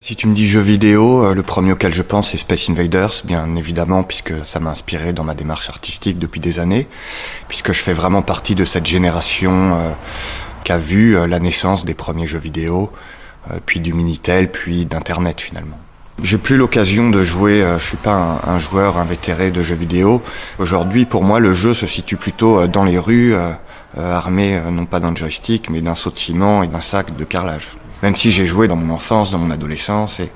Si tu me dis jeux vidéo, le premier auquel je pense c'est Space Invaders, bien évidemment, puisque ça m'a inspiré dans ma démarche artistique depuis des années, puisque je fais vraiment partie de cette génération qui a vu la naissance des premiers jeux vidéo, puis du Minitel, puis d'Internet finalement. J'ai plus l'occasion de jouer, je suis pas un joueur invétéré de jeux vidéo. Aujourd'hui, pour moi, le jeu se situe plutôt dans les rues, armé non pas d'un joystick, mais d'un seau de ciment et d'un sac de carrelage. Même si j'ai joué dans mon enfance, dans mon adolescence, et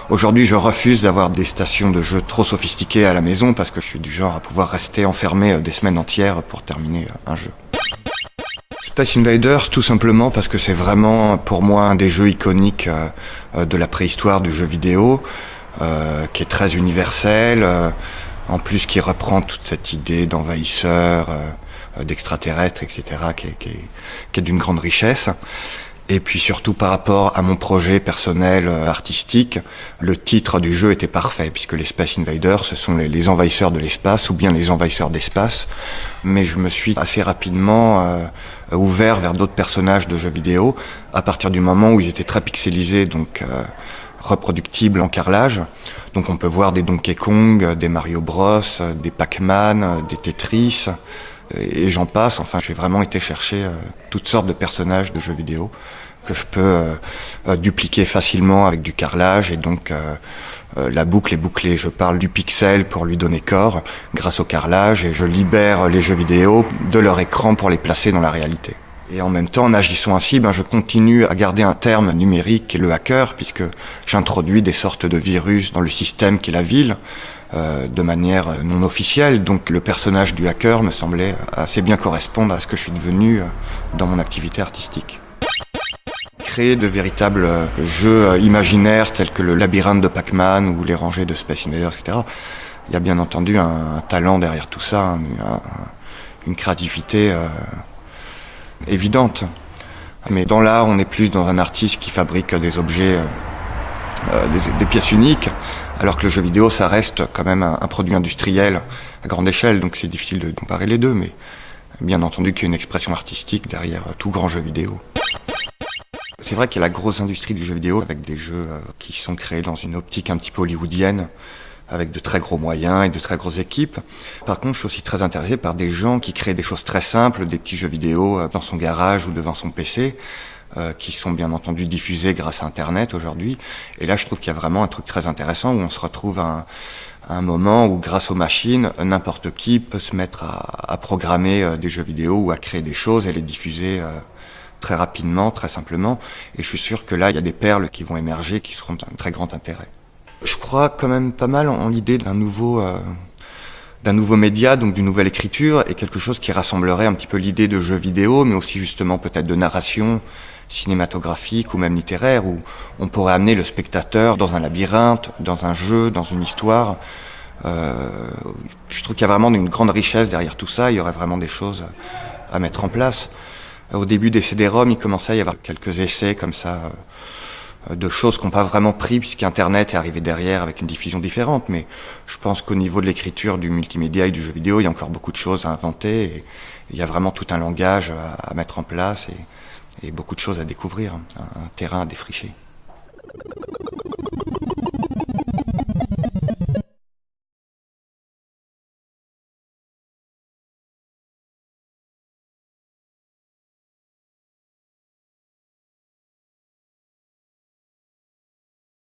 aujourd'hui je refuse d'avoir des stations de jeux trop sophistiquées à la maison parce que je suis du genre à pouvoir rester enfermé des semaines entières pour terminer un jeu. Space Invaders, tout simplement parce que c'est vraiment pour moi un des jeux iconiques de la préhistoire du jeu vidéo, qui est très universel, en plus qui reprend toute cette idée d'envahisseurs, d'extraterrestres, etc., qui est d'une grande richesse. Et puis surtout par rapport à mon projet personnel artistique, le titre du jeu était parfait, puisque les Space Invaders, ce sont les envahisseurs de l'espace, ou bien les envahisseurs d'espace. Mais je me suis assez rapidement ouvert vers d'autres personnages de jeux vidéo, à partir du moment où ils étaient très pixelisés, donc reproductibles en carrelage. Donc on peut voir des Donkey Kong, des Mario Bros, des Pac-Man, des Tetris, et j'en passe. Enfin, j'ai vraiment été chercher toutes sortes de personnages de jeux vidéo que je peux dupliquer facilement avec du carrelage, et donc la boucle est bouclée. Je parle du pixel pour lui donner corps grâce au carrelage, et je libère les jeux vidéo de leur écran pour les placer dans la réalité. Et en même temps, en agissant ainsi, je continue à garder un terme numérique qui est le hacker, puisque j'introduis des sortes de virus dans le système qui est la ville, de manière non officielle. Donc le personnage du hacker me semblait assez bien correspondre à ce que je suis devenu dans mon activité artistique. Créer de véritables jeux imaginaires tels que le labyrinthe de Pac-Man ou les rangées de Space Invaders, etc. Il y a bien entendu un talent derrière tout ça, une créativité évidente. Mais dans l'art, on est plus dans un artiste qui fabrique des objets, des pièces uniques, alors que le jeu vidéo, ça reste quand même un produit industriel à grande échelle, donc c'est difficile de comparer les deux, mais bien entendu qu'il y a une expression artistique derrière tout grand jeu vidéo. C'est vrai qu'il y a la grosse industrie du jeu vidéo, avec des jeux qui sont créés dans une optique un petit peu hollywoodienne, avec de très gros moyens et de très grosses équipes. Par contre, je suis aussi très intéressé par des gens qui créent des choses très simples, des petits jeux vidéo dans son garage ou devant son PC, qui sont bien entendu diffusés grâce à Internet aujourd'hui. Et là, je trouve qu'il y a vraiment un truc très intéressant où on se retrouve à un moment où, grâce aux machines, n'importe qui peut se mettre à programmer des jeux vidéo ou à créer des choses et les diffuser très rapidement, très simplement. Et je suis sûr que là, il y a des perles qui vont émerger qui seront d'un très grand intérêt. Je crois quand même pas mal en l'idée d'un nouveau média, donc d'une nouvelle écriture, et quelque chose qui rassemblerait un petit peu l'idée de jeu vidéo, mais aussi justement peut-être de narration cinématographique ou même littéraire, où on pourrait amener le spectateur dans un labyrinthe, dans un jeu, dans une histoire. Je trouve qu'il y a vraiment une grande richesse derrière tout ça, il y aurait vraiment des choses à mettre en place. Au début des CD-ROM, il commençait à y avoir quelques essais comme ça, de choses qui n'ont pas vraiment pris, puisqu'Internet est arrivé derrière avec une diffusion différente. Mais je pense qu'au niveau de l'écriture, du multimédia et du jeu vidéo, il y a encore beaucoup de choses à inventer, et il y a vraiment tout un langage à mettre en place, et beaucoup de choses à découvrir, un terrain à défricher.